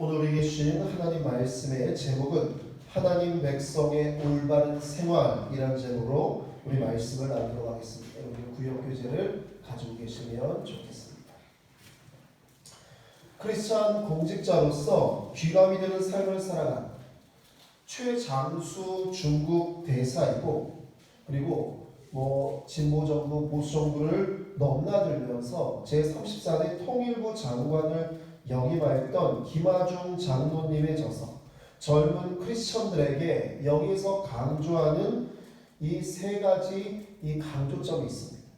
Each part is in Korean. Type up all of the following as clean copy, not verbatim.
오늘 우리에게 주신 하나님 말씀의 제목은 하나님 백성의 올바른 생활이라는 제목으로 우리 말씀을 나누도록 하겠습니다. 여러분 구역교재를 가지고 계시면 좋겠습니다. 크리스찬 공직자로서 귀감이 되는 삶을 살아간 최장수 중국 대사이고, 그리고 진보 정부, 보수 정부를 넘나들면서 제34대 통일부 장관을 역임하였던 김하중 장로님의 저서, 젊은 크리스천들에게 여기서 강조하는 이 세 가지 강조점이 있습니다.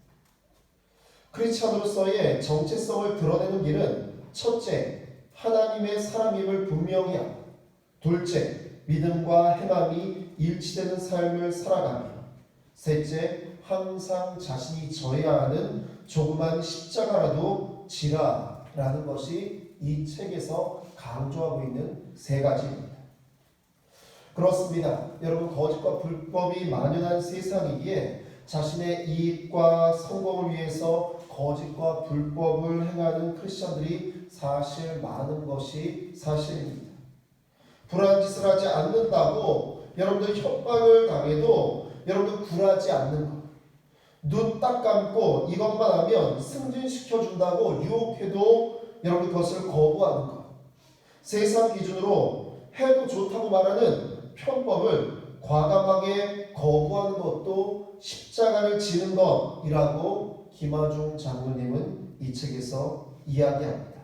크리스천으로서의 정체성을 드러내는 길은 첫째, 하나님의 사람임을 분명히 하고, 둘째, 믿음과 행함이 일치되는 삶을 살아가며, 셋째, 항상 자신이 져야 하는 조그만 십자가라도 지라라는 것이 이 책에서 강조하고 있는 세 가지입니다. 그렇습니다. 여러분, 거짓과 불법이 만연한 세상이기에 자신의 이익과 성공을 위해서 거짓과 불법을 행하는 크리스천들이 사실 많은 것이 사실입니다. 불안한 짓을 하지 않는다고 여러분들 협박을 당해도 여러분들 굴하지 않는 것, 눈 딱 감고 이것만 하면 승진시켜준다고 유혹해도 여러분 그것을 거부하는 것, 세상 기준으로 해도 좋다고 말하는 편법을 과감하게 거부하는 것도 십자가를 지는 것이라고 김하중 장로님은 이 책에서 이야기합니다.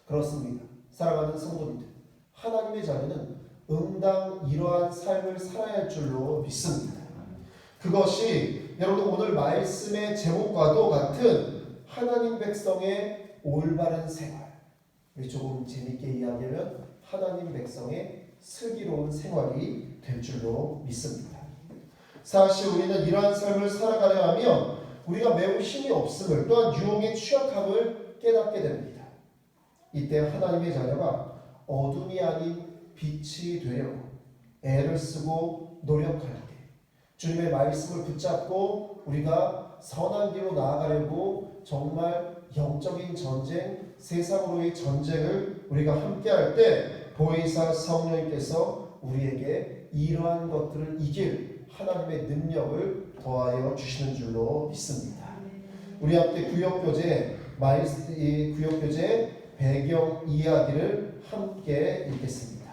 그렇습니다. 사랑하는 성도님들, 하나님의 자녀는 응당 이러한 삶을 살아야 할 줄로 믿습니다. 그것이 여러분 오늘 말씀의 제목과도 같은 하나님 백성의 올바른 생활, 조금 재밌게 이야기하면 하나님 백성의 슬기로운 생활이 될 줄로 믿습니다. 사실 우리는 이러한 삶을 살아가려 하면 우리가 매우 힘이 없음을, 또한 유혹에 취약함을 깨닫게 됩니다. 이때 하나님의 자녀가 어둠이 아닌 빛이 되려고 애를 쓰고 노력할 때, 주님의 말씀을 붙잡고 우리가 선한 길로 나아가려고 정말 영적인 전쟁, 세상으로의 전쟁을 우리가 함께할 때 보혜사 성령님께서 우리에게 이러한 것들을 이길 하나님의 능력을 더하여 주시는 줄로 믿습니다. 우리 함께 구역교재 배경 이야기를 함께 읽겠습니다.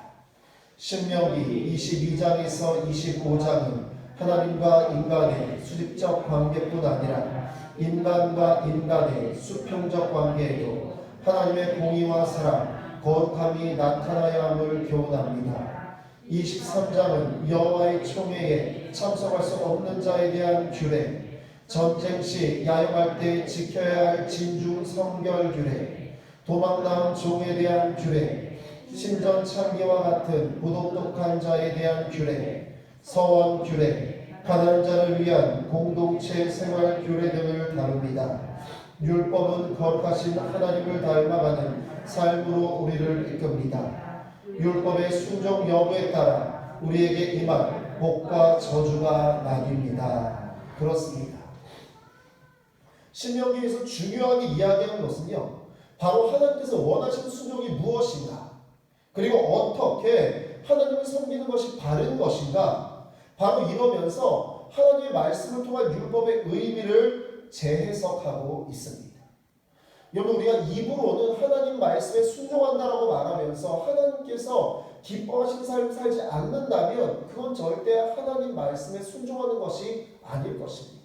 신명기 22장에서 25장은 하나님과 인간의 수직적 관계뿐 아니라 인간과 인간의 수평적 관계에도 하나님의 공의와 사랑, 거룩함이 나타나야 함을 교훈합니다. 23장은 여호와의 총회에 참석할 수 없는 자에 대한 규례, 전쟁 시 야영할 때 지켜야 할 진중 성결 규례, 도망나온 종에 대한 규례, 신전 창기와 같은 부독독한 자에 대한 규례, 서원 규례, 가난한 자를 위한 공동체 생활 규례 등을 다룹니다. 율법은 거룩하신 하나님을 닮아가는 삶으로 우리를 이끕니다. 율법의 순종 여부에 따라 우리에게 임한 복과 저주가 나뉩니다. 그렇습니다. 신명기에서 중요하게 이야기하는 것은요, 바로 하나님께서 원하시는 순종이 무엇인가, 그리고 어떻게 하나님을 섬기는 것이 바른 것인가, 바로 이러면서 하나님의 말씀을 통한 율법의 의미를 재해석하고 있습니다. 여러분, 우리가 입으로는 하나님 말씀에 순종한다라고 말하면서 하나님께서 기뻐하시는 삶을 살지 않는다면 그건 절대 하나님 말씀에 순종하는 것이 아닐 것입니다.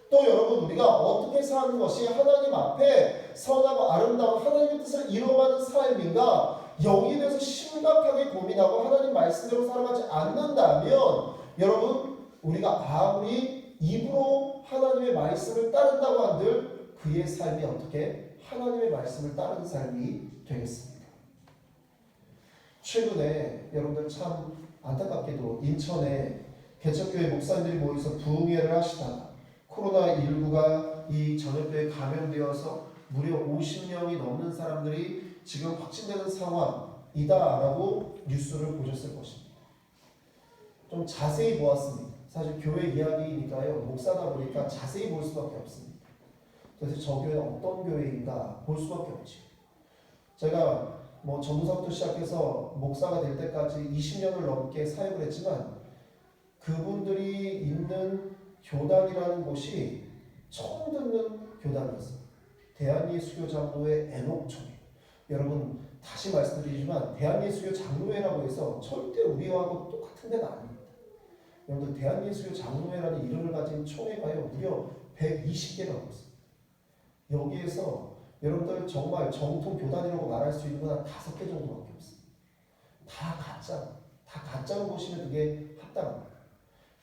또 여러분, 우리가 어떻게 사는 것이 하나님 앞에 선하고 아름다운 하나님의 뜻을 이루어가는 삶인가, 여기에 대해서 심각하게 고민하고 하나님 말씀대로 살아가지 않는다면 여러분, 우리가 아무리 입으로 하나님의 말씀을 따른다고 한들 그의 삶이 어떻게 하나님의 말씀을 따르는 삶이 되겠습니까? 최근에 여러분들 참 안타깝게도 인천에 개척교회 목사님들이 모여서 부흥회를 하시다가 코로나19가 이 전염병에 감염되어서 무려 50명이 넘는 사람들이 지금 확진되는 상황이다라고 뉴스를 보셨을 것입니다. 좀 자세히 보았습니다. 사실 교회 이야기니까요, 목사다 보니까 자세히 볼 수밖에 없습니다. 그래서 저 교회는 어떤 교회인가 볼 수밖에 없죠. 제가 뭐 전도사부터 시작해서 목사가 될 때까지 20년을 넘게 사역을 했지만 그분들이 있는 교단이라는 곳이 처음 듣는 교단이었어요. 대한예수교 장로회 애녹총회. 여러분 다시 말씀드리지만 대한예수교 장로회라고 해서 절대 우리하고 똑같은 데가 아닙니다. 여러분들 대한예수교 장로회라는 이름을 가진 총회가요 무려 120개가 넘었어요. 여기에서 여러분들 정말 정통 교단이라고 말할 수 있는 건 한 5개 정도밖에 없어요. 다 가짜. 다 가짜로 보시면 그게 합당합니다.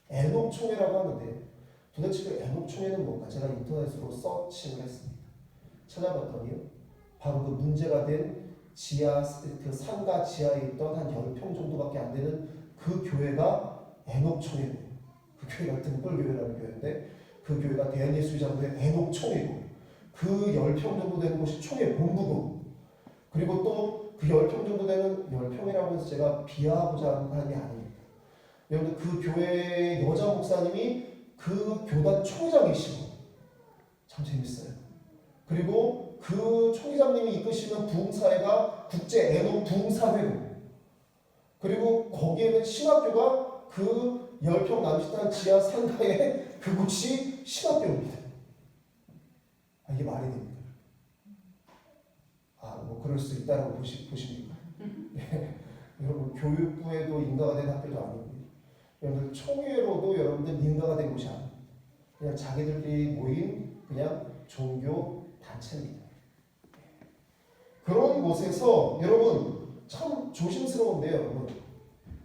애녹총회라고 하는데 도대체 그 애녹총회는 뭔가 제가 인터넷으로 서칭을 했습니다. 찾아봤더니요. 바로 그 문제가 된 지하, 그 상가 지하에 있던 한 10평 정도밖에 안 되는 그 교회가 애녹총회예요. 그 교회가 등불교회라는 교회인데 그 교회가 대한예수장로의 애녹총회고 그 10평 정도 되는 곳이 총회 본부고 그리고 또 그 10평 정도 되는 10평이라고 해서 제가 비하하고자 하는 게 아닙니다. 여러분들 그 교회의 여자 목사님이 그 교단 총회장이시고 참 재밌어요. 그리고 그 총회장님이 이끄시는 부흥사회가 국제 애녹 부흥사회고 그리고 거기에는 신학교가 그 10평 남짓한 지하 상가에 그곳이 신학교입니다. 이게 말이 됩니까? 뭐 그럴 수 있다라고 보십니까? 여러분 교육부에도 인가가 된 학교도 아니고 여러분들 총회로도 여러분들 인가가 된 곳이 아닙니다. 그냥 자기들끼리 모인 그냥 종교 단체입니다. 그런 곳에서 여러분 참 조심스러운데요. 여러분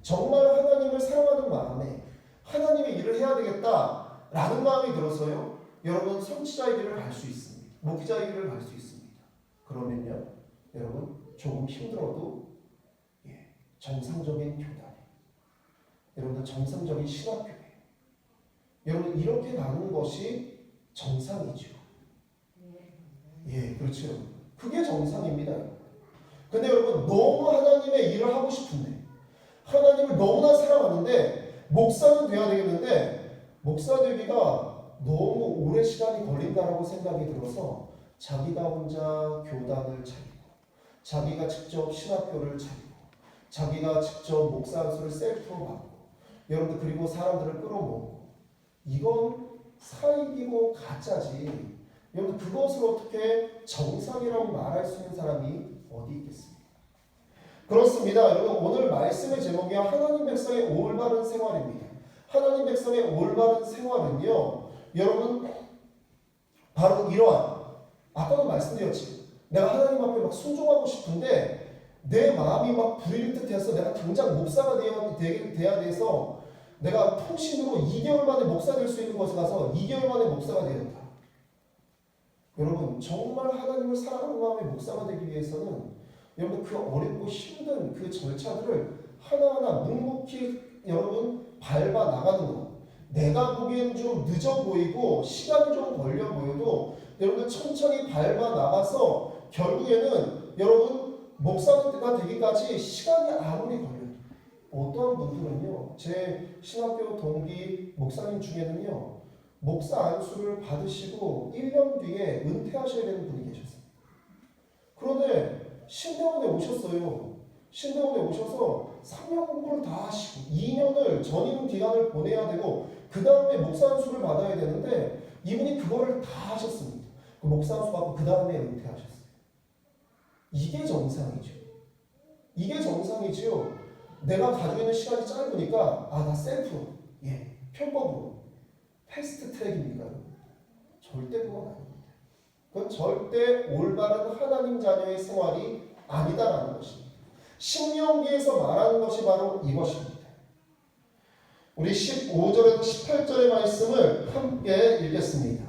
정말 하나님을 사랑하는 마음에 하나님의 일을 해야 되겠다라는 마음이 들어서요. 여러분 선지자의 길을 갈 수 있습니다. 목기자의 길을 갈 수 있습니다. 그러면요. 여러분 조금 힘들어도 정상적인 교단이에요. 여러분들 정상적인 신학교예요. 여러분 이렇게 가는 것이 정상이죠. 그렇죠. 그게 정상입니다. 근데 여러분 너무 하나님의 일을 하고 싶은데 하나님을 너무나 사랑하는데 목사는 돼야 되겠는데 목사 되기가 너무 오래 시간이 걸린다라고 생각이 들어서 자기가 혼자 교단을 차리고 자기가 직접 신학교를 차리고 자기가 직접 목사 안수를 셀프로 받고 여러분들 그리고 사람들을 끌어모으고 이건 사익이고 가짜지. 여러분 그것을 어떻게 정상이라고 말할 수 있는 사람이 어디 있겠습니까? 그렇습니다. 여러분 오늘 말씀의 제목이 하나님 백성의 올바른 생활입니다. 하나님 백성의 올바른 생활은요. 여러분 바로 이러한 아까도 말씀드렸지. 내가 하나님 앞에 막 순종하고 싶은데 내 마음이 막 불일 듯해서 내가 당장 목사가 돼야 돼서 내가 통신으로 2개월 만에 목사 될 수 있는 곳에 가서 2개월 만에 목사가 되었다. 여러분 정말 하나님을 사랑하는 마음의 목사가 되기 위해서는 여러분 그 어렵고 힘든 그 절차들을 하나하나 묵묵히 여러분 밟아 나가는 것. 내가 보기에는 좀 늦어 보이고 시간이 좀 걸려 보여도 여러분 천천히 밟아 나가서 결국에는 여러분 목사가 되기까지 시간이 아무리 걸려도 어떠한 분들은요. 제 신학교 동기 목사님 중에는요. 목사 안수를 받으시고 1년 뒤에 은퇴하셔야 되는 분이 계셨어요. 그런데 신대원에 오셨어요. 신대원에 오셔서 3년 공부를 다 하시고 2년을 전임 기간을 보내야 되고 그 다음에 목사 안수를 받아야 되는데 이분이 그거를 다 하셨습니다. 그 목사 안수 받고 그 다음에 은퇴하셨어요. 이게 정상이죠. 이게 정상이지요. 내가 가지고 있는 시간이 짧으니까 나 셀프로 편법으로 패스트 트랙입니까? 절대 그건 아닙니다. 그건 절대 올바른 하나님 자녀의 생활이 아니다라는 것입니다. 신명기에서 말하는 것이 바로 이것입니다. 우리 15절에서 18절의 말씀을 함께 읽겠습니다.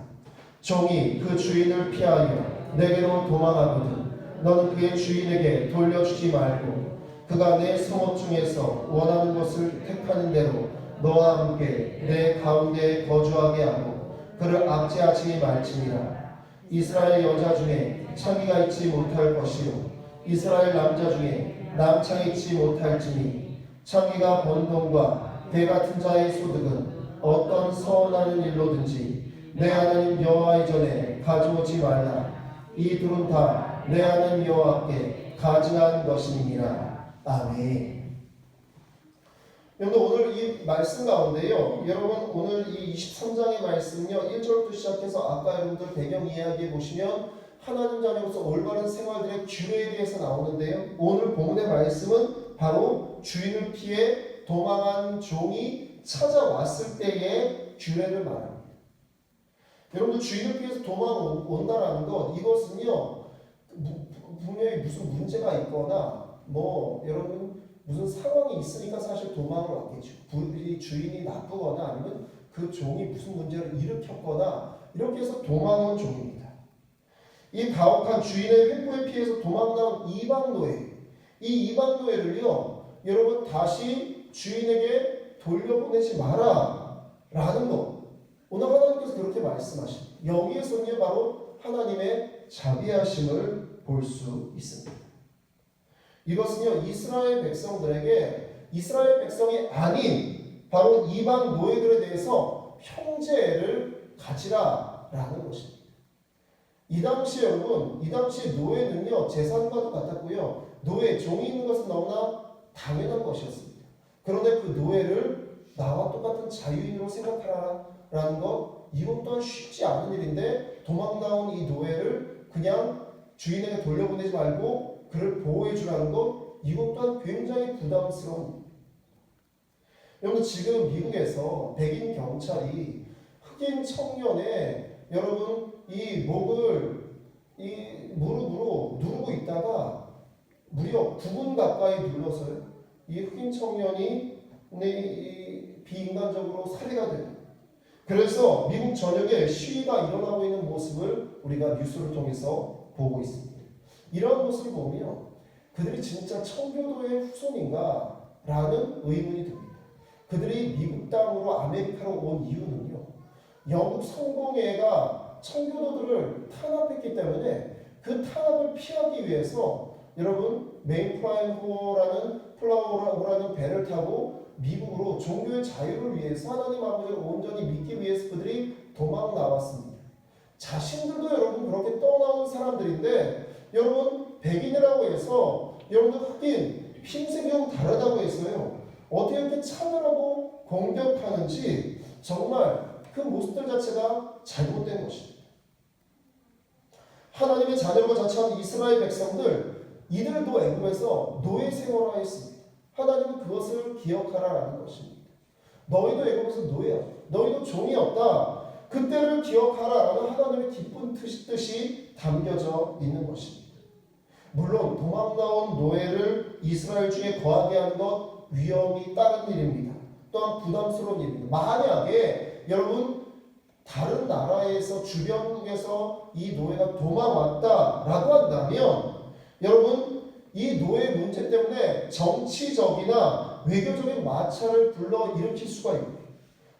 종이 그 주인을 피하여 내게로 도망하거든 너는 그의 주인에게 돌려주지 말고 그가 내 성읍 중에서 원하는 것을 택하는 대로 너와 함께 내 가운데 거주하게 하고 그를 압제하지 말지니라. 이스라엘 여자 중에 창기가 있지 못할 것이요 이스라엘 남자 중에 남창이 있지 못할지니 창기가 번 돈과 배 같은 자의 소득은 어떤 서운하는 일로든지 내 하나님 여호와의 전에 가져오지 말라. 이 둘은 다 내 하나님 여호와께 가증한 것이니라. 아멘. 여러분 오늘 이 말씀 가운데요. 여러분 오늘 이 23장의 말씀은요. 1절부터 시작해서 아까 여러분들 배경 이야기해 보시면 하나님 자녀로서 올바른 생활들의 규례에 대해서 나오는데요. 오늘 본문의 말씀은 바로 주인을 피해 도망한 종이 찾아왔을 때의 규례를 말합니다. 여러분들 주인을 피해서 도망온다라는 것 이것은요. 분명히 무슨 문제가 있거나 여러분 무슨 상황이 있으니까 사실 도망을 왔겠죠. 주인이 나쁘거나 아니면 그 종이 무슨 문제를 일으켰거나 이렇게 해서 도망온 종입니다. 이 가혹한 주인의 횡포에 피해서 도망나온 이방 노예, 이 이방 노예를요, 여러분 다시 주인에게 돌려보내지 마라 라는 것. 오늘 하나님께서 그렇게 말씀하십니다. 여기에서는요 바로 하나님의 자비하심을 볼 수 있습니다. 이것은요 이스라엘 백성들에게 이스라엘 백성이 아닌 바로 이방 노예들에 대해서 형제를 가지라라는 것입니다. 이 당시 여러분, 이 당시 노예는요 재산과도 같았고요. 노예 종이 있는 것은 너무나 당연한 것이었습니다. 그런데 그 노예를 나와 똑같은 자유인으로 생각하라라는 것 이것 또한 쉽지 않은 일인데 도망 나온 이 노예를 그냥 주인에게 돌려보내지 말고 그를 보호해 주라는 것 이것 또한 굉장히 부담스러운. 여러분 지금 미국에서 백인 경찰이 흑인 청년의 여러분 이 목을 이 무릎으로 누르고 있다가 무려 9분 가까이 눌러서요. 이 흑인 청년이 비인간적으로 살해가 됩니다. 그래서 미국 전역에 시위가 일어나고 있는 모습을 우리가 뉴스를 통해서 보고 있습니다. 이런 모습을 보면 그들이 진짜 청교도의 후손인가? 라는 의문이 듭니다. 그들이 미국 땅으로 아메리카로 온 이유는요. 영국 성공회가 청교도들을 탄압했기 때문에 그 탄압을 피하기 위해서 여러분 메인프라임호라는 플라워호라는 배를 타고 미국으로 종교의 자유를 위해서 하나님 아버지를 온전히 믿기 위해서 그들이 도망 나왔습니다. 자신들도 여러분 그렇게 떠나온 사람들인데 여러분 백인이라고 해서 여러분들 흑인 힘색이 좀 다르다고 해서요. 어떻게 이렇게 차별하고 공격하는지 정말 그 모습들 자체가 잘못된 것입니다. 하나님의 자녀로 자처한 이스라엘 백성들 이들도 애굽에서 노예 생활하였습니다. 하나님은 그것을 기억하라라는 것입니다. 너희도 애굽에서 노예야. 너희도 종이었다. 그때를 기억하라라는 하나님의 깊은 뜻이 담겨져 있는 것입니다. 물론 도망 나온 노예를 이스라엘 중에 거하게 하는 것 위험이 따른 일입니다. 또한 부담스러운 일입니다. 만약에 여러분 다른 나라에서 주변국에서 이 노예가 도망왔다라고 한다면 여러분 이 노예 문제 때문에 정치적이나 외교적인 마찰을 불러일으킬 수가 있고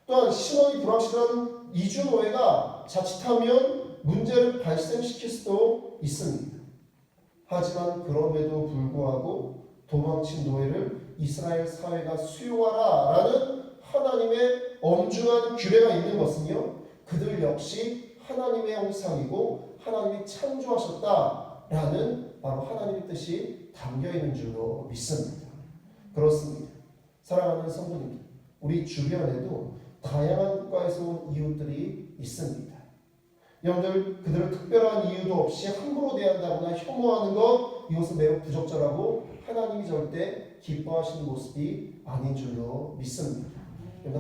또한 신원이 불확실한 이주 노예가 자칫하면 문제를 발생시킬 수도 있습니다. 하지만 그럼에도 불구하고 도망친 노예를 이스라엘 사회가 수용하라라는 하나님의 엄중한 규례가 있는 것은요. 그들 역시 하나님의 형상이고 하나님이 창조하셨다라는 바로 하나님의 뜻이 담겨있는 줄로 믿습니다. 그렇습니다. 사랑하는 성도님들, 우리 주변에도 다양한 국가에서 온 이웃들이 있습니다. 여러분들 그들을 특별한 이유도 없이 함부로 대한다거나 혐오하는 것 이것은 매우 부적절하고 하나님이 절대 기뻐하시는 모습이 아닌 줄로 믿습니다.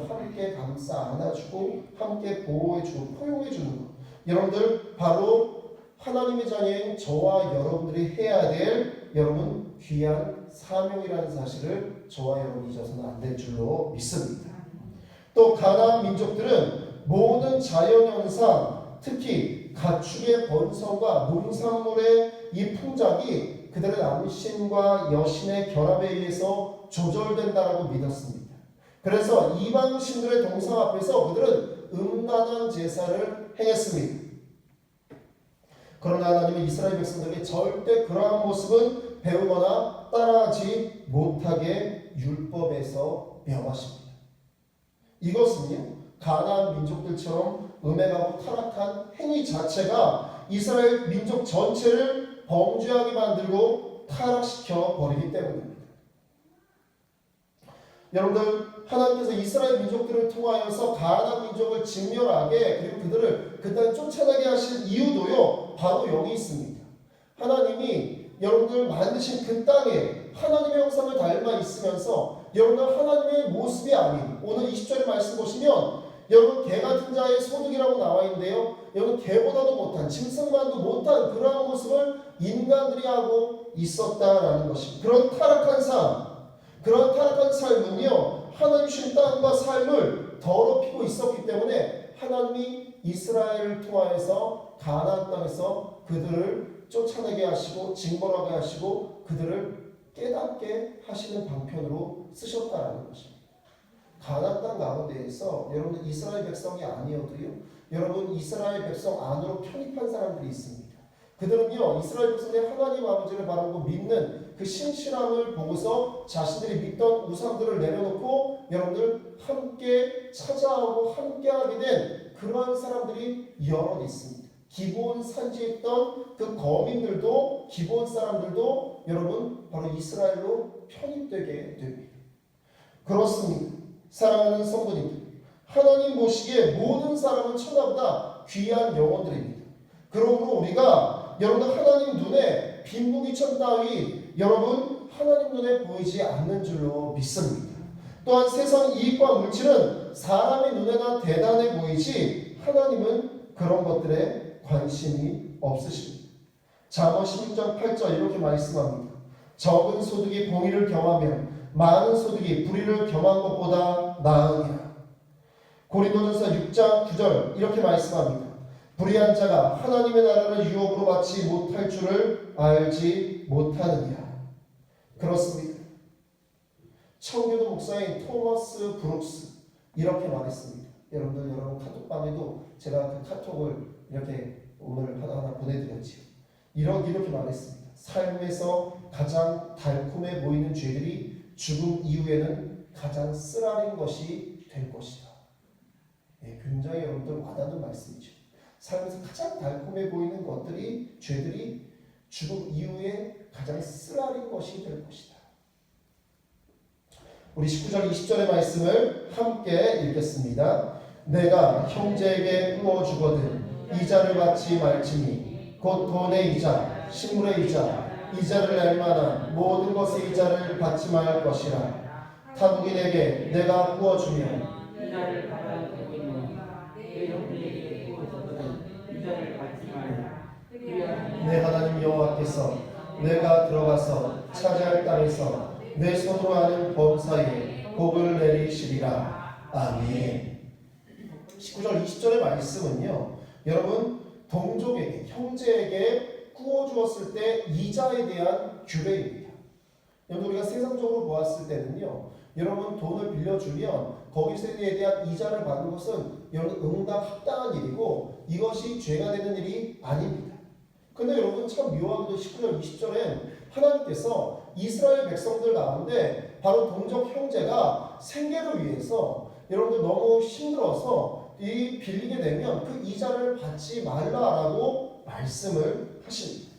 함께 감싸 안아주고 함께 보호해주고 포용해주는 것 여러분들 바로 하나님의 자녀인 저와 여러분들이 해야 될 여러분 귀한 사명이라는 사실을 저와 여러분이 잊어서는 안 될 줄로 믿습니다. 또 가나안 민족들은 모든 자연현상 특히 가축의 번성과 농산물의 이 풍작이 그들의 남신과 여신의 결합에 의해서 조절된다라고 믿었습니다. 그래서 이방 신들의 동상 앞에서 그들은 음란한 제사를 행했습니다. 그러나 하나님은 이스라엘 백성들에게 절대 그러한 모습은 배우거나 따라하지 못하게 율법에서 명하십니다. 이것은요 가나안 민족들처럼 음행하고 타락한 행위 자체가 이스라엘 민족 전체를 범죄하게 만들고 타락시켜 버리기 때문입니다. 여러분들, 하나님께서 이스라엘 민족들을 통하여서 가나안 민족을 진멸하게 그리고 그들을 그 땅에 쫓아나게 하신 이유도요, 바로 여기 있습니다. 하나님이 여러분들 만드신 그 땅에 하나님의 형상을 닮아 있으면서 여러분들 하나님의 모습이 아닌, 오늘 20절의 말씀 보시면 여러분 개 같은 자의 소득이라고 나와 있는데요, 여러분 개보다도 못한, 짐승만도 못한 그러한 모습을 인간들이 하고 있었다라는 것입니다. 그런 타락한 삶은요, 하나님 주신 땅과 삶을 더럽히고 있었기 때문에 하나님이 이스라엘을 통하여서 가나안 땅에서 그들을 쫓아내게 하시고 징벌하게 하시고 그들을 깨닫게 하시는 방편으로 쓰셨다라는 것입니다. 가나안 땅 가운데에서 여러분 이스라엘 백성이 아니어도요, 여러분 이스라엘 백성 안으로 편입한 사람들이 있습니다. 그들은요, 이스라엘 백성의 하나님 아버지를 바라보고 믿는 그 신실함을 보고서 자신들이 믿던 우상들을 내려놓고 여러분들 함께 찾아오고 함께하게 된 그러한 사람들이 여럿 있습니다. 기브온 산지에 있던 그 거민들도, 기브온 사람들도 여러분 바로 이스라엘로 편입되게 됩니다. 그렇습니다. 사랑하는 성도님들, 하나님 보시기에 모든 사람은 천하보다 귀한 영혼들입니다. 그러므로 우리가 여러분 하나님 눈에 빈부귀천 따위 여러분 하나님 눈에 보이지 않는 줄로 믿습니다. 또한 세상 이익과 물질은 사람의 눈에나 대단해 보이지 하나님은 그런 것들에 관심이 없으십니다. 잠언 16장 8절 이렇게 말씀합니다. 적은 소득이 공의를 경하면 많은 소득이 불의를 경한 것보다 나으니라. 고린도전서 6장 9절 이렇게 말씀합니다. 불의한 자가 하나님의 나라를 유업으로 받지 못할 줄을 알지 못하느니라. 그렇습니다. 청교도 목사인 토머스 브룩스 이렇게 말했습니다. 여러분 카톡방에도 제가 그 카톡을 이렇게 오늘 하나하나 보내드렸지요. 이렇게 말했습니다. 삶에서 가장 달콤해 보이는 죄들이 죽음 이후에는 가장 쓰라린 것이 될 것이다. 굉장히 여러분들 와닿는 말씀이죠. 삶에서 가장 달콤해 보이는 것들이, 죄들이 죽음 이후에 가장 쓰라린 것이 될 것이다. 우리 19절 20절의 말씀을 함께 읽겠습니다. 내가 형제에게 구워주거든 이자를 받지 말지니 곧 돈의 이자, 식물의 이자, 이자를 낼 만한 모든 것의 이자를 받지 말 것이라. 타국인에게 내가 구워주면 이자를 받아야 되거니와 내 형제에게 구워주거든 이자를 받지 말라. 내 하나님 여호와께서 내가 들어가서 차지할 땅에서 내 손으로 하는 범사에 복을 내리시리라. 아멘. 19절 20절의 말씀은요, 여러분 동족에게, 형제에게 구워주었을 때 이자에 대한 규례입니다. 여러분 우리가 세상적으로 보았을 때는요, 여러분 돈을 빌려주면 거기서에 대한 이자를 받는 것은 여러분 응답 합당한 일이고 이것이 죄가 되는 일이 아닙니다. 근데 여러분 참 묘하게도 19절 20절엔 하나님께서 이스라엘 백성들 가운데 바로 동족 형제가 생계를 위해서 여러분들 너무 힘들어서 이 빌리게 되면 그 이자를 받지 말라라고 말씀을 하십니다.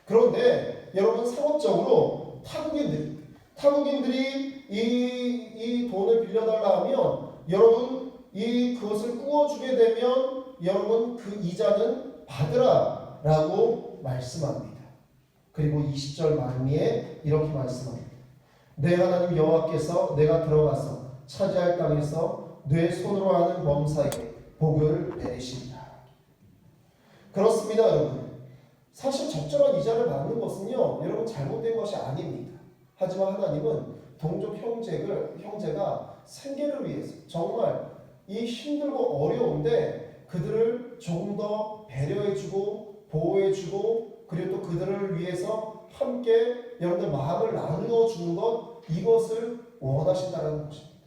그런데 여러분 상업적으로 타국인들이 이 돈을 빌려달라 하면 여러분 그것을 구워주게 되면 여러분 그 이자는 받으라 라고 말씀합니다. 그리고 20절 말미에 이렇게 말씀합니다. 내 하나님 여호와께서 내가 들어가서 차지할 땅에서 내 손으로 하는 범사에 복을 내리시리라. 그렇습니다, 여러분. 사실 적절한 이자를 받는 것은요, 여러분 잘못된 것이 아닙니다. 하지만 하나님은 동족 형제가 생계를 위해서 정말 이 힘들고 어려운데 그들을 조금 더 배려해주고 보호해주고 그리고 또 그들을 위해서 함께 여러분들 마음을 나누어 주는 것, 이것을 원하신다는 것입니다.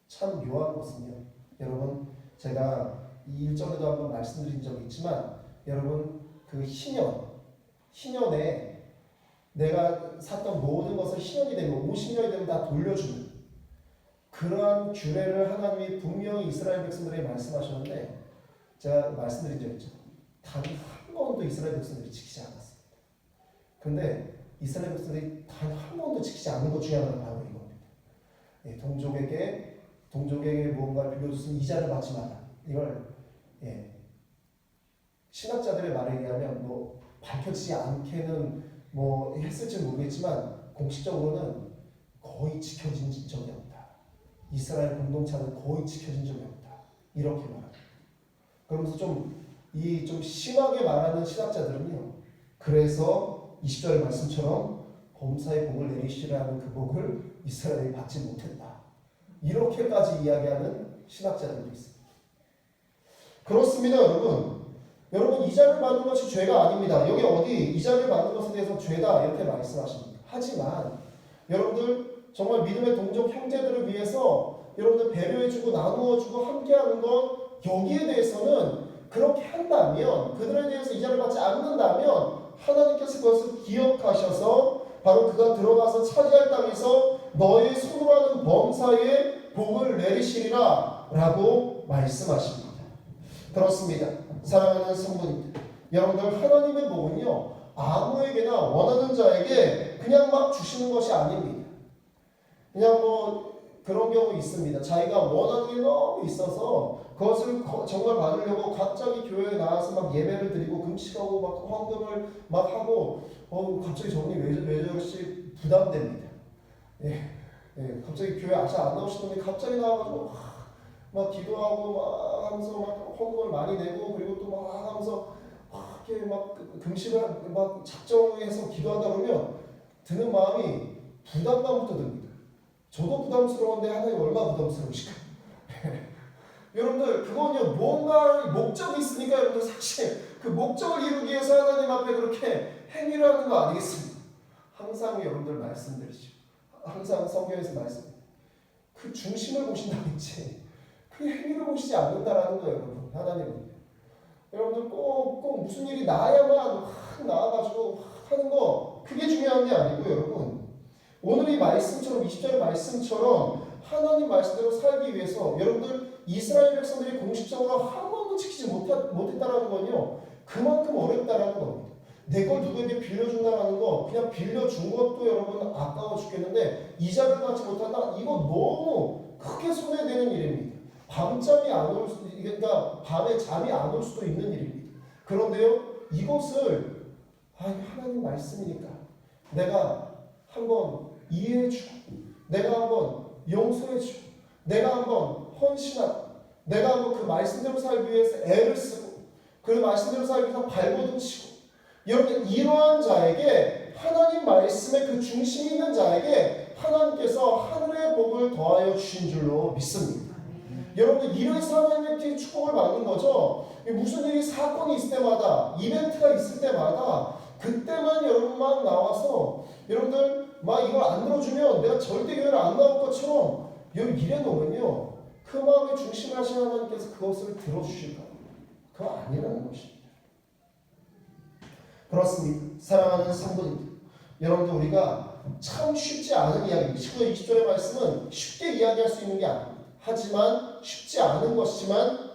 참 묘한 것은요, 여러분 제가 이 일전에도 한번 말씀드린 적이 있지만 여러분 그 희년에 내가 샀던 모든 것을 희년이 되면 50년이 되면 다 돌려주는 그러한 규례를 하나님이 분명히 이스라엘 백성들에게 말씀하셨는데 제가 말씀드린 적 있죠. 단 한 번도 이스라엘 백성들이 지키지 않았습니다. 근데 이스라엘 백성들이 단 한 번도 지키지 않는 것 중에 하나가 바로 이겁니다. 예, 동족에게 무언가를 빌려줬으면 이자를 받지 마라. 이걸 신학자들의 말에 의하면 뭐 밝혀지지 않게는 뭐 했을지 모르겠지만 공식적으로는 거의 지켜진 적이 없다. 이스라엘 공동체는 거의 지켜진 적이 없다. 이렇게 말합니다. 그러면서 좀 심하게 말하는 신학자들은요. 그래서 20절의 말씀처럼 범사의 복을 내리시라는 그 복을 이스라엘이 받지 못했다. 이렇게까지 이야기하는 신학자들도 있습니다. 그렇습니다, 여러분. 여러분 이자를 받는 것이 죄가 아닙니다. 여기 어디 이자를 받는 것에 대해서 죄다 이렇게 말씀하십니다. 하지만 여러분들 정말 믿음의 동족 형제들을 위해서 여러분들 배려해주고 나누어주고 함께하는 것 여기에 대해서는 그렇게 한다면 그들에 대해서 이자를 받지 않는다면 하나님께서 그것을 기억하셔서 바로 그가 들어가서 차지할 땅에서 너의 손으로 하는 범사에 복을 내리시리라 라고 말씀하십니다. 그렇습니다. 사랑하는 성도님들, 여러분들 하나님의 복은요 아무에게나 원하는 자에게 그냥 막 주시는 것이 아닙니다. 그냥 뭐 그런 경우 있습니다. 자기가 원하는 게 너무 있어서 그것을 정말 받으려고 갑자기 교회에 나와서 막 예배를 드리고 금식하고 막 헌금을 막 하고 갑자기 저분이 왜 저러시 부담됩니다. 갑자기 교회 아직 안 나오시는 분이 갑자기 나와가지고 막 기도하고 막 하면서 막 헌금을 많이 내고 그리고 또 막 하면서 막 이렇게 막 금식을 막 작정해서 기도한다 그러면 드는 마음이 부담감부터 듭니다. 저도 부담스러운데 하나님 얼마나 부담스러우실까? 여러분들 그건요 뭔가 목적이 있으니까 여러분들 사실 그 목적을 이루기 위해서 하나님 앞에 그렇게 행위를 하는 거 아니겠습니까? 항상 여러분들 말씀드리죠. 항상 성경에서 말씀. 그 중심을 보신다든지 그 행위를 보시지 않는다라는 거예요, 여러분. 하나님은. 여러분들 꼭 무슨 일이 나야만 확 나와가지고 하는 거 그게 중요한 게 아니고 여러분. 오늘 이 말씀처럼 20절의 말씀처럼 하나님 말씀대로 살기 위해서 여러분들 이스라엘 백성들이 공식적으로 한 번도 지키지 못했다라는 건요. 그만큼 어렵다라는 겁니다. 내 걸 누구에게 빌려준다라는 거 그냥 빌려준 것도 여러분 아까워 죽겠는데 이자를 받지 못한다? 이거 너무 크게 손해되는 일입니다. 밤잠이 안 올 수도 그러니까 밤에 잠이 안 올 수도 있는 일입니다. 그런데요. 이것을 하나님 말씀이니까 내가 한번 이해해주고 내가 한번 용서해주고 내가 한번 헌신하고 내가 한번 그 말씀대로 살기 위해서 애를 쓰고 그 말씀대로 살기 위해서 발버둥 치고 여러분 이러한 자에게 하나님 말씀의 그 중심이 있는 자에게 하나님께서 하늘의 복을 더하여 주신 줄로 믿습니다. 여러분들 이래서 하나님의 축복을 받는 거죠. 무슨 일이 사건이 있을 때마다 이벤트가 있을 때마다 그때만 여러분 막 나와서 여러분들 막 이걸 안 들어주면 내가 절대 교회를 안 나올 것처럼 여러분 이래 놓으면요 그 마음의 중심을 하신 하나님께서 그것을 들어주실까? 그거 아니라는 것입니다. 그렇습니다. 사랑하는 성도님들, 여러분들 우리가 참 쉽지 않은 이야기입니다. 19절 20절의 말씀은 쉽게 이야기할 수 있는 게 아닙니다. 하지만 쉽지 않은 것이지만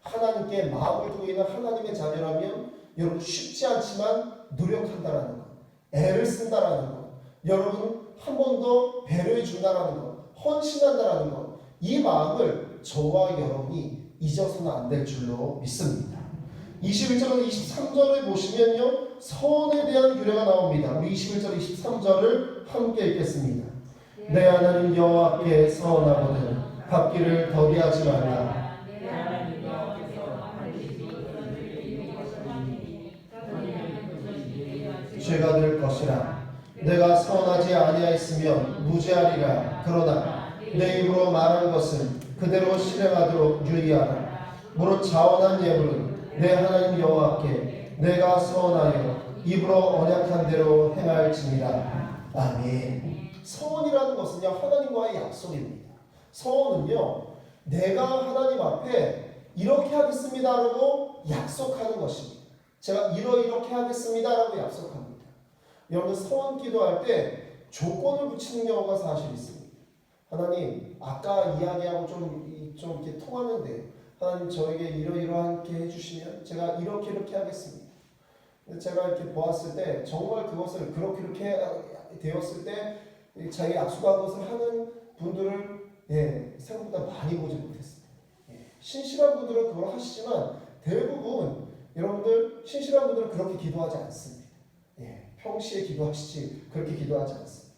하나님께 마음을 두고 있는 하나님의 자녀라면 여러분 쉽지 않지만 노력한다라는 것, 애를 쓴다라는 것, 여러분 한 번 더 배려해 준다라는 것, 헌신한다라는 것, 이 마음을 저와 여러분이 잊어서는 안 될 줄로 믿습니다. 21절에서 23절을 보시면요 선에 대한 규례가 나옵니다. 우리 21절 23절을 함께 읽겠습니다. 내 하나님 여호와께 서원하거든 갚기를 더디하지 말라. 죄가 될 것이라. 내가 선하지 아니하였으면 무죄하리라. 그러나 내 입으로 말한 것은 그대로 실행하도록 유의하라. 무릇 자원한 예물은 내 하나님 여호와께 내가 서원하여 입으로 언약한 대로 행할지니라. 아멘. 서원이라는 것은요 하나님과의 약속입니다. 서원은요 내가 하나님 앞에 이렇게 하겠습니다라고 약속하는 것입니다. 제가 이렇게 하겠습니다라고 약속합니다. 여러분들 서원 기도할 때 조건을 붙이는 경우가 사실 있습니다. 하나님 아까 이야기하고 좀 이렇게 통하는데 하나님 저에게 이러이러하게 해주시면 제가 이렇게 하겠습니다. 근데 제가 이렇게 보았을 때 정말 그것을 그렇게 되었을 때 자기 약속한 것을 하는 분들을 생각보다 많이 보지 못했습니다. 신실한 분들은 그걸 하시지만 대부분 여러분들 신실한 분들은 그렇게 기도하지 않습니다. 평시에 기도하시지 그렇게 기도하지 않습니다.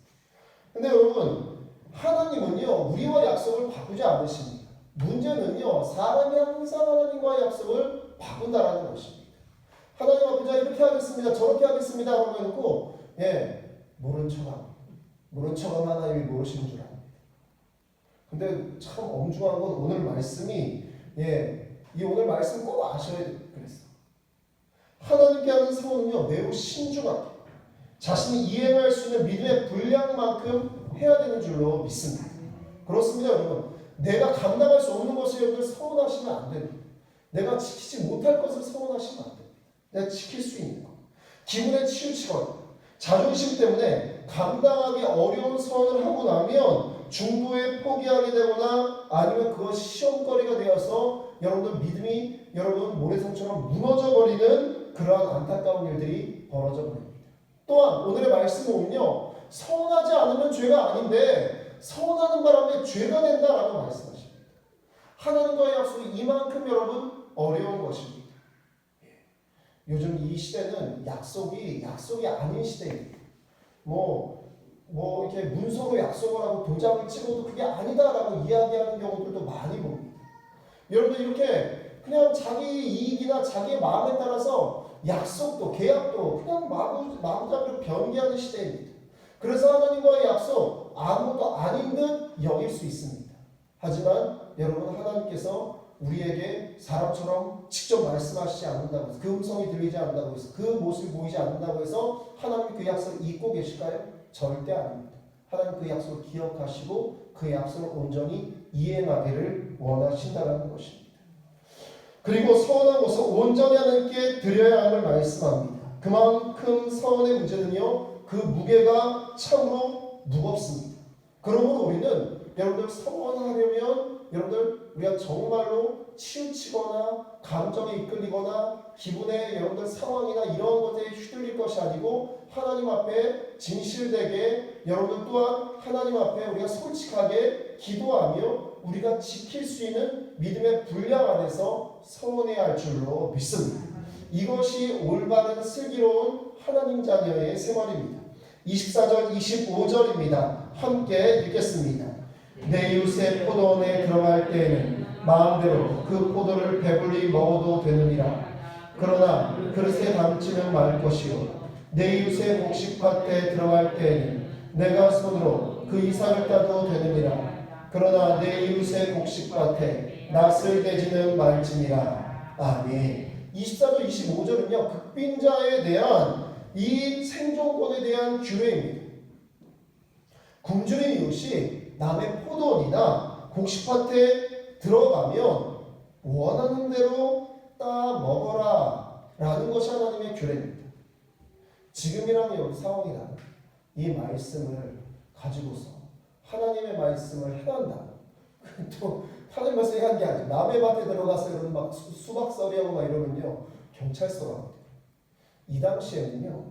근데 여러분 하나님은요 우리와 약속을 바꾸지 않으십니다. 문제는요 사람이 항상 하나님과의 약속을 바꾼다라는 것입니다. 하나님 앞에 이렇게 하겠습니다 저렇게 하겠습니다 라고 해놓고 모른 척하면 하나님이 모르시는 줄 압니다. 근데 참 엄중한 건 오늘 말씀이 이 오늘 말씀 꼭 아셔야 그랬어. 하나님께 하는 서원은요 매우 신중하게 자신이 이행할 수 있는 믿음의 분량만큼 해야 되는 줄로 믿습니다. 그렇습니다 여러분. 내가 감당할 수 없는 것을 여러분들 서원하시면 안 됩니다. 내가 지키지 못할 것을 서원하시면 안 됩니다. 내가 지킬 수 있는 것. 기분에 치우치거나 자존심 때문에 감당하기 어려운 서원을 하고 나면 중도에 포기하게 되거나 아니면 그것이 시험거리가 되어서 여러분들 믿음이 여러분 모래성처럼 무너져 버리는 그러한 안타까운 일들이 벌어져 버립니다. 또한 오늘의 말씀을 보면요 서운하지 않으면 죄가 아닌데 서운하는 바람에 죄가 된다라고 말씀하십니다. 하나님과의 약속이 이만큼 여러분 어려운 것입니다. 요즘 이 시대는 약속이 아닌 시대입니다. 이렇게 문서로 약속을 하고 도장을 찍어도 그게 아니다라고 이야기하는 경우들도 많이 봅니다. 여러분들 이렇게 그냥 자기 이익이나 자기의 마음에 따라서 약속도 계약도 그냥 마구잡이로 변개하는 시대입니다. 그래서 하나님과의 약속 아무것도 아닌 듯 여길 수 있습니다. 하지만 여러분 하나님께서 우리에게 사람처럼 직접 말씀하시지 않는다고 해서 그 음성이 들리지 않는다고 해서 그 모습이 보이지 않는다고 해서 하나님이 그 약속을 잊고 계실까요? 절대 아닙니다. 하나님 그 약속을 기억하시고 그 약속을 온전히 이행하기를 원하신다는 것입니다. 그리고 서원한 것을 온전히 하나님께 드려야 함을 말씀합니다. 그만큼 서원의 문제는요 그 무게가 참으로 무겁습니다. 그러므로 우리는 여러분들 서원하려면 여러분들 우리가 정말로 치우치거나 감정에 이끌리거나 기분에 여러분들 상황이나 이런 것에 휘둘릴 것이 아니고 하나님 앞에 진실되게 여러분들 또한 하나님 앞에 우리가 솔직하게 기도하며 우리가 지킬 수 있는 믿음의 분량 안에서 서원해야 할 줄로 믿습니다. 이것이 올바른 슬기로운 하나님 자녀의 생활입니다. 24절 25절입니다. 함께 읽겠습니다. 내 이웃의 포도원에 들어갈 때에는 마음대로 그 포도를 배불리 먹어도 되느니라. 그러나 그릇에 담지는 말 것이요 내 이웃의 곡식밭에 들어갈 때에는 내가 손으로 그 이삭을 따도 되느니라. 그러나 내 이웃의 곡식밭에 낫을 대지는 말지니라. 아멘. 24절 25절은요 극빈자에 대한 이 생존권에 대한 규례입니다. 굶주린 이웃이 남의 포도원이나 곡식밭에 들어가면 원하는 대로 따 먹어라 라는 것이 하나님의 규례입니다. 지금이라는 상황이라면 이 말씀을 가지고서 하나님의 말씀을 해한다. 또 하나님 말씀을 해한 게 아니라 남의 밭에 들어가서 이런 막 수박서리하고 막 이러면요 경찰서가 합니다. 이 당시에는요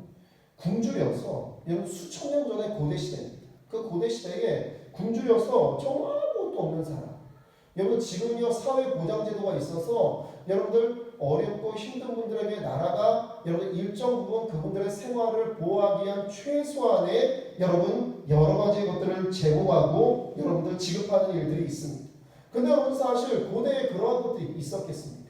굶주려서 여러분 수천 년 전의 고대 시대입니다. 그 고대 시대에 굶주려서 정말 아무것도 없는 사람. 여러분 지금요 사회 보장 제도가 있어서 여러분들 어렵고 힘든 분들에게 나라가 여러분 일정 부분 그분들의 생활을 보호하기 위한 최소한의 여러분 여러 가지 것들을 제공하고 여러분들 지급하는 일들이 있습니다. 근데 여러분 사실 고대에 그러한 것도 있었겠습니까?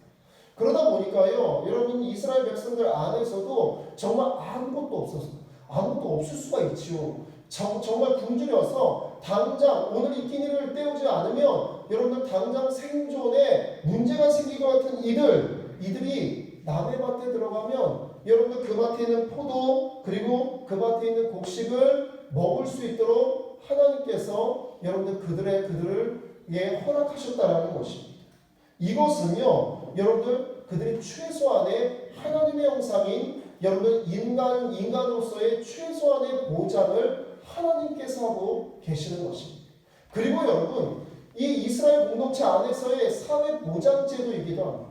그러다 보니까요 여러분 이스라엘 백성들 안에서도 정말 아무것도 없어서 아무것도 없을 수가 있지요. 정말 굶주려서 당장 오늘 이 끼니를 때우지 않으면 여러분들 당장 생존에 문제가 생길 것 같은 이들이 남의 밭에 들어가면 여러분들 그 밭에 있는 포도 그리고 그 밭에 있는 곡식을 먹을 수 있도록 하나님께서 여러분들 그들을 허락하셨다라는 것입니다. 이것은요 여러분들 그들이 최소한의 하나님의 형상인 여러분들 인간으로서의 최소한의 보장을 하나님께서 하고 계시는 것입니다. 그리고 여러분 이 이스라엘 공동체 안에서의 사회 보장 제도이기도 합니다.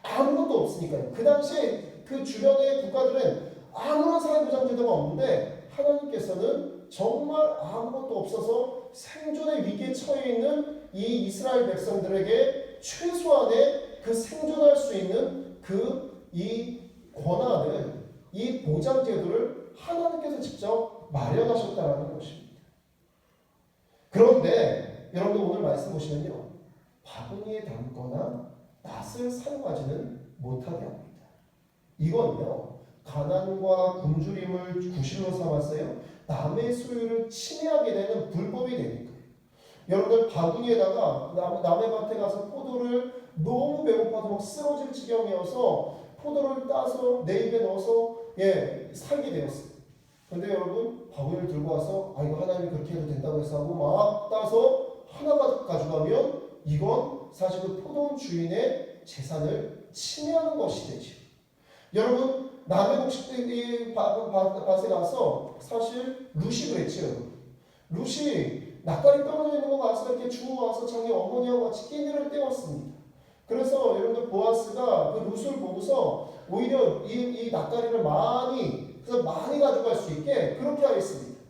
아무것도 없으니까요. 그 당시에 그 주변의 국가들은 아무런 사회 보장 제도가 없는데 하나님께서는 정말 아무것도 없어서 생존의 위기에 처해 있는 이 이스라엘 백성들에게 최소한의 그 생존할 수 있는 이 권한을, 이 보장 제도를 하나님께서 직접 마련하셨다는 것입니다. 그런데 여러분들 오늘 말씀 보시면요, 바구니에 담거나 낫을 사용하지는 못하게 합니다. 이건요, 가난과 굶주림을 구실로 삼았어요. 남의 소유를 침해하게 되는 불법이 되니까. 여러분들 바구니에다가 남의 밭에 가서 포도를 너무 배고파서 막 쓰러질 지경이어서 포도를 따서 내 입에 넣어서 살게 되었어요. 근데 여러분 바구니를 들고 와서 이거 하나님이 그렇게 해도 된다고 해서 하고 막 따서 하나 가져가면 이건 사실 그 포도 주인의 재산을 침해하는 것이 되죠. 여러분 남의 곡식들이 밭에 가서 사실 룻이 그랬죠. 룻이 낯가리 떨어져 있는 거 가서 이렇게 주워 와서 자기 어머니하고 같이 끼니를 때웠습니다. 그래서 여러분들 보아스가 그 룻을 보고서 오히려 이 낯가리를 많이 가져갈 수 있게 그렇게 하겠습니다.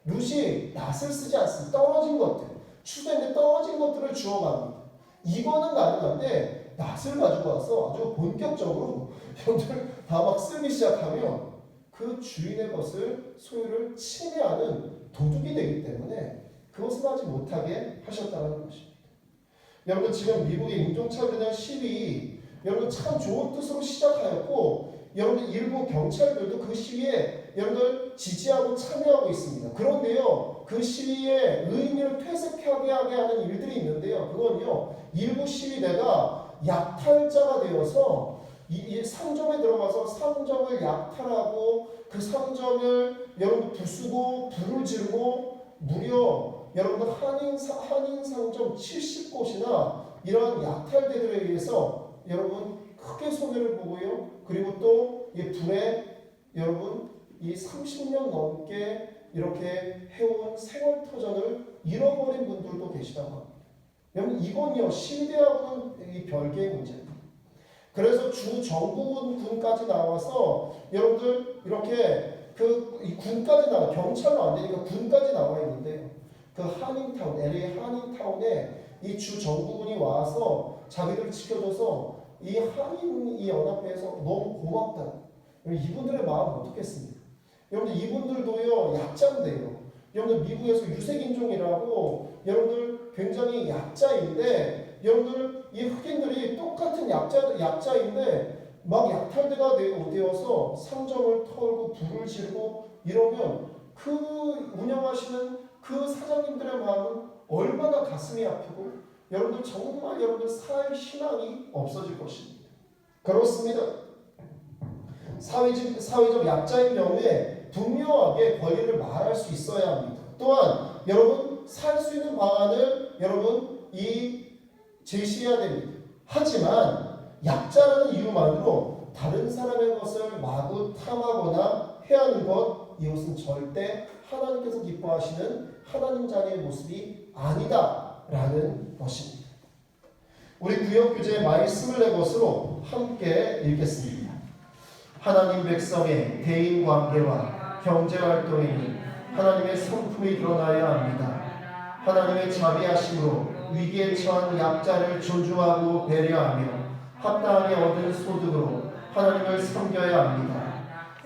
룻이 낫을 쓰지 않습니다. 떨어진 것들, 추수했는데 떨어진 것들을 주워갑니다. 이거는 가능한데 낫을 가지고 와서 아주 본격적으로 여러분들 다 막 쓰기 시작하면 그 주인의 것을 소유를 침해하는 도둑이 되기 때문에 그것을 하지 못하게 하셨다는 것입니다. 여러분 지금 미국의 인종차별에 대한 시위 여러분 참 좋은 뜻으로 시작하였고 여러분 일부 경찰들도 그 시위에 여러분들 지지하고 참여하고 있습니다. 그런데요 그 시위의 의미를 퇴색하게 하는 일들이 있는데요. 그건요 일부 시위대가 약탈자가 되어서 이 상점에 들어가서 상점을 약탈하고 그 상점을 여러분 부수고 불을 지르고 무려 여러분들 한인 상점 70곳이나 이러한 약탈대들에 의해서 여러분 크게 손해를 보고요. 그리고 또 이 불에 여러분 이 30년 넘게 이렇게 해온 생활터전을 잃어버린 분들도 계시다고 합니다. 여러분 이건요 시대하고는 이 별개의 문제입니다. 그래서 주 정부군까지 나와서 여러분들 이렇게 이 군까지 나와 경찰로 안 되니까 군까지 나와 있는데요. 그 한인타운 LA 한인타운에 이 주 정부군이 와서 자기들을 지켜줘서 이 한인 연합회에서 너무 고맙다. 이분들의 마음 어떻겠습니까? 여러분들 이분들도요 약자인데요. 여러분들 미국에서 유색인종이라고 여러분들 굉장히 약자인데 여러분들 이 흑인들이 똑같은 약자인데 막 약탈대가 되어서 상점을 털고 불을 지르고 이러면 그 운영하시는 그 사장님들의 마음은 얼마나 가슴이 아프고 여러분들 정말 여러분들 살 희망이 없어질 것입니다. 그렇습니다. 사회적 약자인 경우에 분명하게 권리를 말할 수 있어야 합니다. 또한 여러분 살 수 있는 방안을 여러분 제시해야 됩니다. 하지만 약자라는 이유만으로 다른 사람의 것을 마구 탐하거나 해하는 것 이것은 절대 하나님께서 기뻐하시는 하나님 자리의 모습이 아니다라는 것입니다. 우리 구역교재의 말씀을 내 것으로 함께 읽겠습니다. 하나님 백성의 대인관계와 경제활동에는 하나님의 성품이 드러나야 합니다. 하나님의 자비하심으로 위기에 처한 약자를 존중하고 배려하며 합당하게 얻은 소득으로 하나님을 섬겨야 합니다.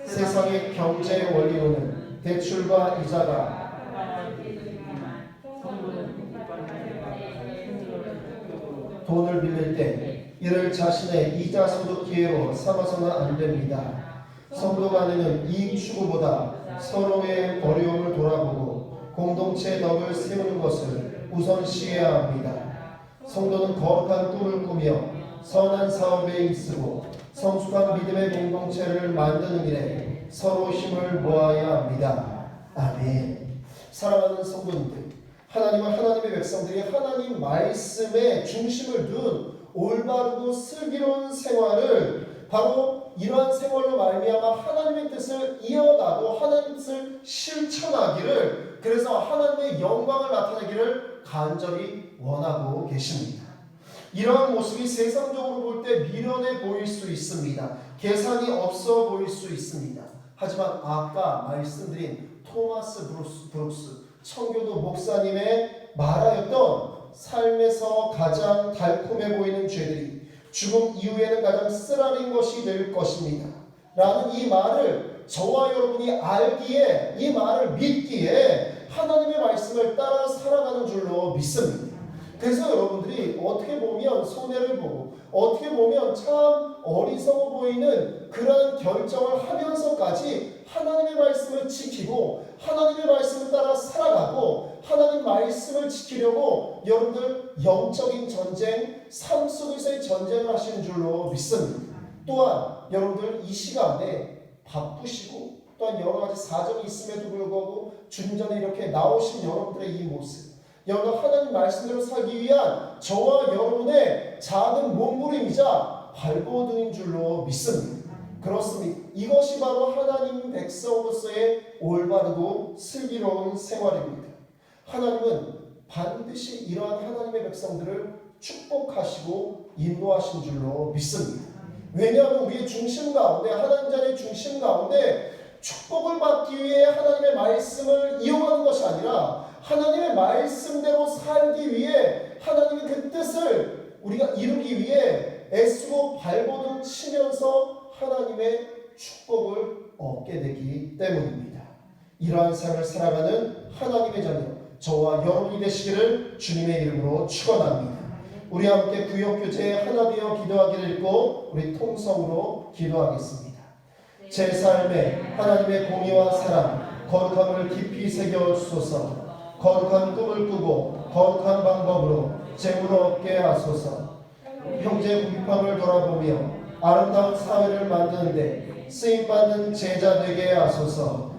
세상의 경제 원리로는 대출과 이자가 돈을 빌릴 때 이를 자신의 이자 소득 기회로 삼아서는 안 됩니다. 성도 간에는 이익 추구보다 서로의 어려움을 돌아보고 공동체의 덕을 세우는 것을 우선시해야 합니다. 성도는 거룩한 꿈을 꾸며 선한 사업에 힘쓰고 성숙한 믿음의 공동체를 만드는 일에 서로 힘을 모아야 합니다. 아멘. 사랑하는 성도님들, 하나님은 하나님의 백성들이 하나님 말씀에 중심을 둔 올바르고 슬기로운 생활을 바로 이러한 생활로 말미암아 하나님의 뜻을 이어가고 하나님의 뜻을 실천하기를, 그래서 하나님의 영광을 나타내기를 간절히 원하고 계십니다. 이러한 모습이 세상적으로 볼 때 미련해 보일 수 있습니다. 계산이 없어 보일 수 있습니다. 하지만 아까 말씀드린 토마스 브룩스 청교도 목사님의 말하였던 삶에서 가장 달콤해 보이는 죄들이 죽음 이후에는 가장 쓰라린 것이 될 것입니다. 라는 이 말을 저와 여러분이 알기에, 이 말을 믿기에 하나님의 말씀을 따라 살아가는 줄로 믿습니다. 그래서 여러분들이 어떻게 보면 손해를 보고 어떻게 보면 참 어리석어 보이는 그런 결정을 하면서까지 하나님의 말씀을 지키고 하나님의 말씀을 따라 살아가고 하나님 말씀을 지키려고 여러분들 영적인 전쟁, 삶 속에서의 전쟁을 하시는 줄로 믿습니다. 또한 여러분들 이 시간에 바쁘시고 또한 여러 가지 사정이 있음에도 불구하고 주님 전에 이렇게 나오신 여러분들의 이 모습, 여러분 하나님 말씀대로 살기 위한 저와 여러분의 작은 몸부림이자 발버둥인 줄로 믿습니다. 그렇습니다. 이것이 바로 하나님 백성으로서의 올바르고 슬기로운 생활입니다. 하나님은 반드시 이러한 하나님의 백성들을 축복하시고 인도하신 줄로 믿습니다. 왜냐하면 우리의 중심 가운데, 하나님 자리의 중심 가운데 축복을 받기 위해 하나님의 말씀을 이용하는 것이 아니라 하나님의 말씀대로 살기 위해 하나님의 그 뜻을 우리가 이루기 위해 애쓰고 발버둥 치면서 하나님의 축복을 얻게 되기 때문입니다. 이러한 삶을 살아가는 하나님의 자녀 저와 여러분이 되시기를 주님의 이름으로 축원합니다. 우리 함께 구역교제에 하나 되어 기도하기를 읽고 우리 통성으로 기도하겠습니다. 제 삶에 하나님의 공의와 사랑, 거룩함을 깊이 새겨주소서. 거룩한 꿈을 꾸고 거룩한 방법으로 재물을 얻게 하소서. 형제 궁핍함을 돌아보며 아름다운 사회를 만드는데 쓰임받는 제자 되게 하소서.